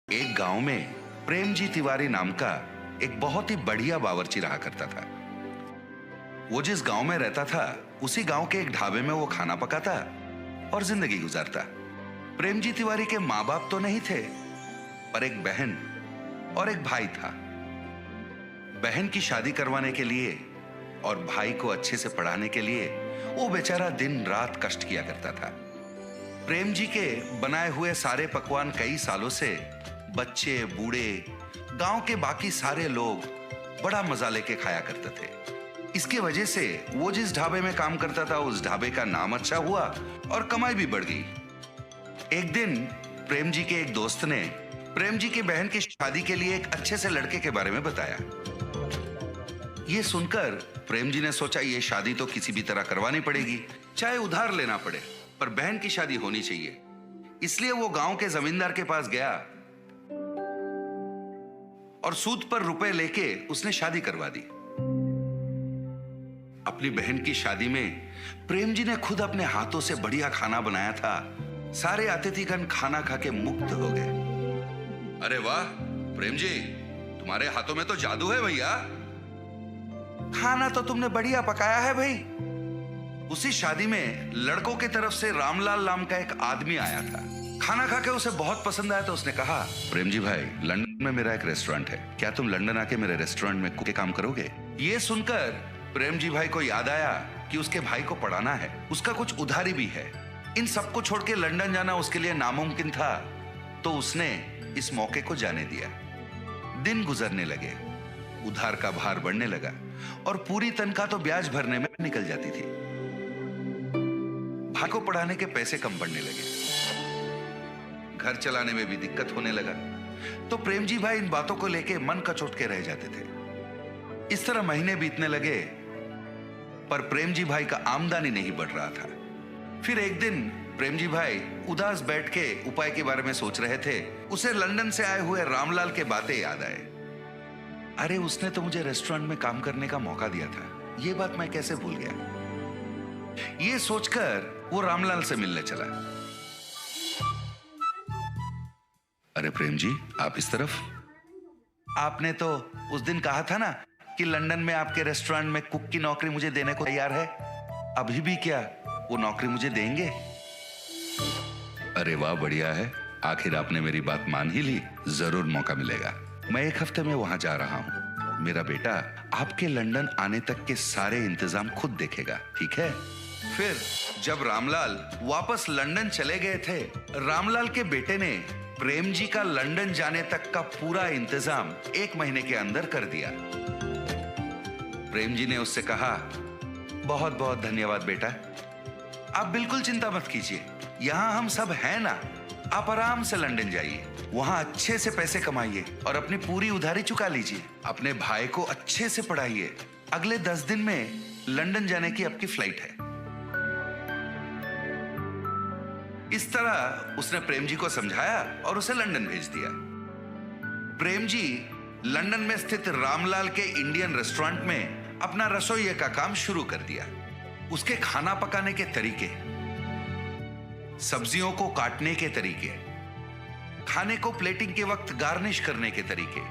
एक गांव में प्रेमजी तिवारी नाम का एक बहुत ही बढ़िया बावर्ची रहा करता था। वो जिस गांव में रहता था उसी गांव के एक ढाबे में वो खाना पकाता और जिंदगी गुजारता। प्रेमजी तिवारी के माँ बाप तो नहीं थे, पर एक बहन और एक भाई था। बहन की शादी करवाने के लिए और भाई को अच्छे से पढ़ाने के लिए वो बेचारा दिन रात कष्ट किया करता था। प्रेम जी के बनाए हुए सारे पकवान कई सालों से बच्चे बूढ़े गांव के बाकी सारे लोग बड़ा मजा लेके खाया करते थे। इसकी वजह से वो जिस ढाबे में काम करता था उस ढाबे का नाम अच्छा हुआ और कमाई भी बढ़ गई। एक दिन प्रेम जी के एक दोस्त ने प्रेम जी की बहन की शादी के लिए एक अच्छे से लड़के के बारे में बताया। ये सुनकर प्रेम जी ने सोचा ये शादी तो किसी भी तरह करवानी पड़ेगी, चाहे उधार लेना पड़े, पर बहन की शादी होनी चाहिए। इसलिए वो गांव के जमींदार के पास गया और सूद पर रुपए लेके उसने शादी करवा दी। अपनी बहन की शादी में प्रेम जी ने खुद अपने हाथों से बढ़िया खाना बनाया था। सारे अतिथिगण खाना खा के मुग्ध हो गए। अरे वाह प्रेम जी, तुम्हारे हाथों में तो जादू है भैया। खाना तो तुमने बढ़िया पकाया है भाई। उसी शादी में लड़कों की तरफ से रामलाल नाम का एक आदमी आया था। खाना खा के उसे बहुत पसंद आया तो उसने कहा, प्रेम जी भाई, लंदन में मेरा एक रेस्टोरेंट है, क्या तुम लंदन आके मेरे रेस्टोरेंट में कुक के काम करोगे? ये सुनकर प्रेम जी भाई को याद आया कि उसके भाई को पढ़ाना है, उसका कुछ उधारी भी है। इन सबको छोड़ के लंदन जाना उसके लिए नामुमकिन था, तो उसने इस मौके को जाने दिया। दिन गुजरने लगे, उधार का भार बढ़ने लगा और पूरी तनख्वाह तो ब्याज भरने में निकल जाती थी। भाई को पढ़ाने के पैसे कम पड़ने लगे, घर चलाने में भी दिक्कत होने लगा। तो प्रेम जी भाई इन बातों को लेके मन कचोट के रह जाते थे। इस तरह महीने बीतने लगे, पर प्रेम जी भाई का आमदनी नहीं बढ़ रहा था। फिर एक दिन प्रेम जी भाई उदास बैठ के उपाय के बारे में सोच रहे थे। उसे लंदन से आए हुए रामलाल के बातें याद आए। अरे उसने तो मुझे रेस्टोरेंट में काम करने का मौका दिया था, ये बात मैं कैसे भूल गया। ये सोचकर वो रामलाल से मिलने चला। अरे प्रेम जी, आप इस तरफ। आपने तो उस दिन कहा था ना कि लंदन में आपके रेस्टोरेंट में कुक की नौकरी मुझे देने को तैयार है। अभी भी क्या वो नौकरी मुझे देंगे? अरे वाह, बढ़िया है, आखिर आपने मेरी बात मान ही ली। जरूर मौका मिलेगा। मैं एक हफ्ते में वहां जा रहा हूं। मेरा बेटा आपके लंदन आने तक के सारे इंतजाम खुद देखेगा, ठीक है? फिर जब रामलाल वापस लंदन चले गए थे, रामलाल के बेटे ने प्रेम जी का लंदन जाने तक का पूरा इंतजाम 1 महीने के अंदर कर दिया। प्रेम जी ने उससे कहा, बहुत बहुत धन्यवाद बेटा, आप बिल्कुल चिंता मत कीजिए, यहां हम सब हैं ना। आप आराम से लंदन जाइए, वहां अच्छे से पैसे कमाइए और अपनी पूरी उधारी चुका लीजिए। अपने भाई को अच्छे से पढ़ाइए। अगले 10 दिन में लंदन जाने की आपकी फ्लाइट है। इस तरह उसने प्रेम जी को समझाया और उसे लंदन भेज दिया। प्रेम जी लंदन में स्थित रामलाल के इंडियन रेस्टोरेंट में अपना रसोइये का काम शुरू कर दिया। उसके खाना पकाने के तरीके, सब्जियों को काटने के तरीके, खाने को प्लेटिंग के वक्त गार्निश करने के तरीके,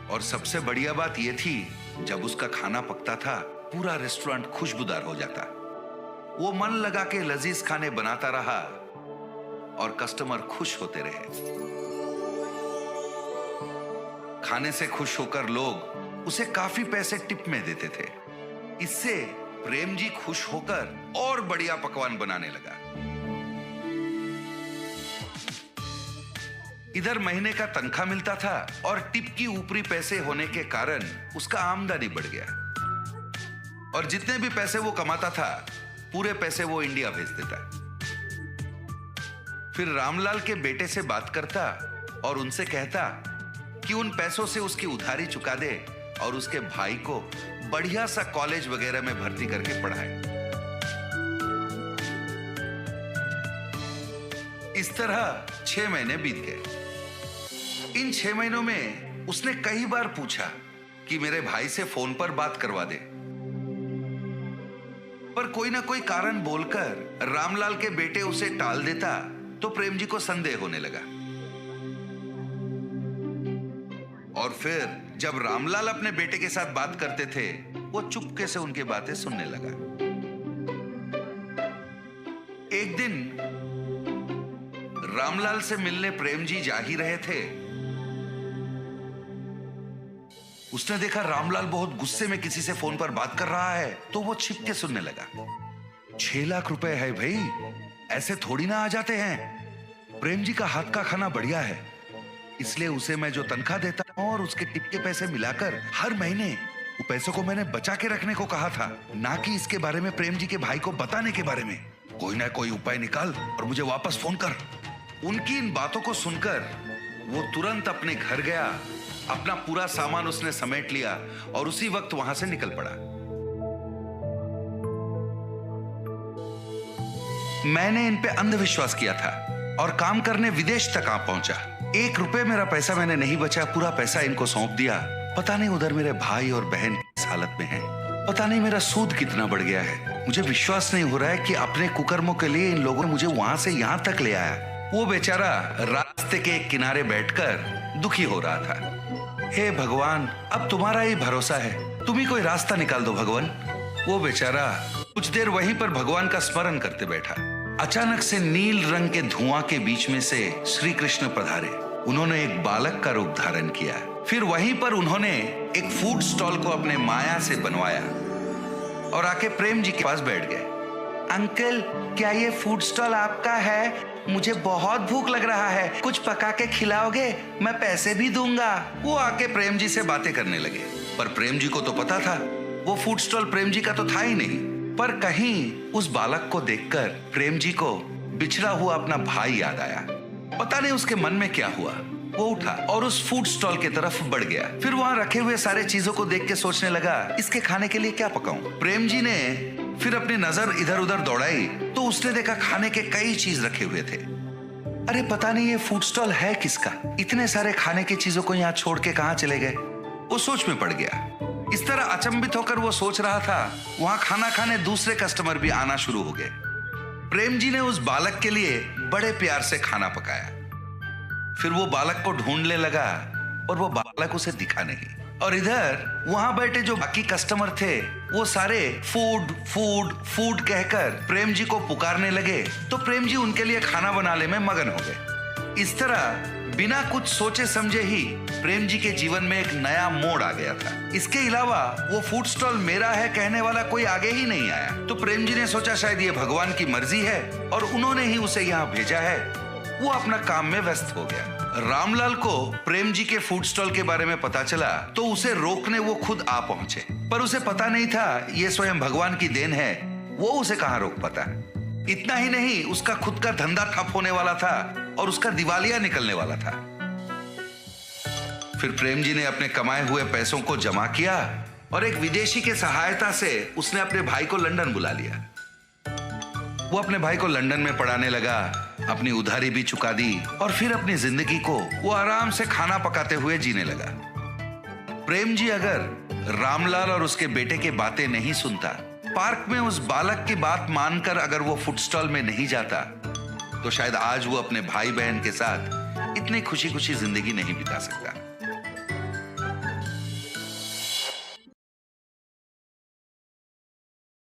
और सबसे बढ़िया बात यह थी, जब उसका खाना पकता था पूरा रेस्टोरेंट खुशबूदार हो जाता। वो मन लगा के लजीज खाने बनाता रहा और कस्टमर खुश होते रहे। खाने से खुश होकर लोग उसे काफी पैसे टिप में देते थे। इससे प्रेम जी खुश होकर और बढ़िया पकवान बनाने लगा। इधर महीने का तनख्वाह मिलता था और टिप की ऊपरी पैसे होने के कारण उसका आमदनी बढ़ गया। और जितने भी पैसे वो कमाता था पूरे पैसे वो इंडिया भेज देता। फिर रामलाल के बेटे से बात करता और उनसे कहता कि उन पैसों से उसकी उधारी चुका दे और उसके भाई को बढ़िया सा कॉलेज वगैरह में भर्ती करके पढ़ाए। इस तरह 6 महीने बीत गए। इन 6 महीनों में उसने कई बार पूछा कि मेरे भाई से फोन पर बात करवा दे, पर कोई ना कोई कारण बोलकर रामलाल के बेटे उसे टाल देता। तो प्रेम जी को संदेह होने लगा। और फिर जब रामलाल अपने बेटे के साथ बात करते थे, वो चुपके से उनकी बातें सुनने लगा। एक दिन रामलाल से मिलने प्रेम जी जा ही रहे थे। उसने देखा रामलाल बहुत गुस्से में किसी से फोन पर बात कर रहा है, तो वो छिप के सुनने लगा। 6 लाख रुपए है भाई, ऐसे थोड़ी ना आ जाते हैं। प्रेम जी का हाथ का खाना बढ़िया है, इसलिए उसे मैं जो तनख्वाह देता हूं और उसके टिप के पैसे मिलाकर हर महीने वो पैसों को मैंने बचा के रखने को कहा था, ना कि इसके बारे में प्रेम जी के भाई को बताने के बारे में। कोई ना कोई उपाय निकाल और मुझे वापस फोन कर। उनकी इन बातों को सुनकर वो तुरंत अपने घर गया। अपना पूरा सामान उसने समेट लिया और उसी वक्त वहां से निकल पड़ा। मैंने इन पे अंधविश्वास किया था और काम करने विदेश तक आ पहुंचा। 1 रुपए मेरा पैसा मैंने नहीं बचा, पूरा पैसा इनको सौंप दिया। पता नहीं उधर मेरे भाई और बहन किस हालत में हैं। पता नहीं मेरा सूद कितना बढ़ गया है। मुझे विश्वास नहीं हो रहा है कि अपने कुकर्मों के लिए इन लोगों ने मुझे वहां से यहां तक ले आया। वो बेचारा रास्ते के एक किनारे बैठकर दुखी हो रहा था। हे भगवान, अब तुम्हारा ही भरोसा है, तुम ही कोई रास्ता निकाल दो भगवान। वो बेचारा कुछ देर वहीं पर भगवान का स्मरण करते बैठा। अचानक से नील रंग के धुआं के बीच में से श्री कृष्ण पधारे। उन्होंने एक बालक का रूप धारण किया। फिर वहीं पर उन्होंने एक फूड स्टॉल को अपने माया से बनवाया और आके प्रेम जी के पास बैठ गए। अंकल, क्या ये फूड स्टॉल आपका है? मुझे बहुत भूख लग रहा है, कुछ पका के खिलाओगे? मैं पैसे भी दूंगा। वो आके प्रेम जी से बातें करने लगे, पर प्रेम जी को तो पता था वो फूड स्टॉल प्रेम जी का तो था ही नहीं। पर कहीं उस बालक को देखकर प्रेम जी को बिछड़ा हुआ अपना भाई याद आया। पता नहीं उसके मन में क्या हुआ। वो उठा और उस फूड स्टॉल की तरफ बढ़ गया। फिर वहां रखे हुए सारे चीजों को देख के सोचने लगा, इसके खाने के लिए क्या पकाऊं? प्रेम जी ने फिर अपनी नजर इधर उधर दौड़ाई तो उसने देखा खाने के कई चीज रखे हुए थे। अरे पता नहीं ये फूड स्टॉल है किसका? इतने सारे खाने की चीजों को यहाँ छोड़ के कहाँ चले गए? वो सोच में पड़ गया। इस तरह अचंभित होकर वो सोच रहा था, वहां खाना खाने दूसरे कस्टमर भी आना शुरू हो गए। प्रेम जी ने उस बालक के लिए बड़े प्यार से खाना पकाया। फिर वो बालक को ढूंढने लगा और वो बालक उसे दिखा नहीं। और इधर वहां बैठे जो बाकी कस्टमर थे वो सारे फूड फूड फूड कहकर प्रेम जी को पुकारने लगे, तो प्रेम जी उनके लिए खाना बनाने में मगन हो गए। इस तरह बिना कुछ सोचे समझे ही प्रेम जी के जीवन में एक नया मोड़ आ गया था। इसके अलावा वो फूड स्टॉल मेरा है कहने वाला कोई आगे ही नहीं आया। तो प्रेम जी ने सोचा शायद ये भगवान की मर्जी है और उन्होंने ही उसे यहाँ भेजा है। वो अपना काम में व्यस्त हो गया। रामलाल को प्रेम जी के फूड स्टॉल के बारे में पता चला तो उसे रोकने वो खुद आ पहुंचे, पर उसे पता नहीं था ये स्वयं भगवान की देन है। वो उसे कहां रोक पाता। इतना ही नहीं, उसका खुद का धंधा ठप होने वाला था और उसका दिवालिया निकलने वाला था। फिर प्रेम जी ने अपने कमाए हुए पैसों को जमा किया और एक विदेशी के सहायता से उसने अपने भाई को लंदन बुला लिया। वो अपने भाई को लंदन में पढ़ाने लगा, अपनी उधारी भी चुका दी और फिर अपनी जिंदगी को वो आराम से खाना पकाते हुए जीने लगा। प्रेम जी अगर रामलाल और उसके बेटे की बातें नहीं सुनता, पार्क में उस बालक की बात मानकर अगर वो फूड स्टॉल में नहीं जाता, तो शायद आज वो अपने भाई बहन के साथ इतनी खुशी खुशी जिंदगी नहीं बिता सकता।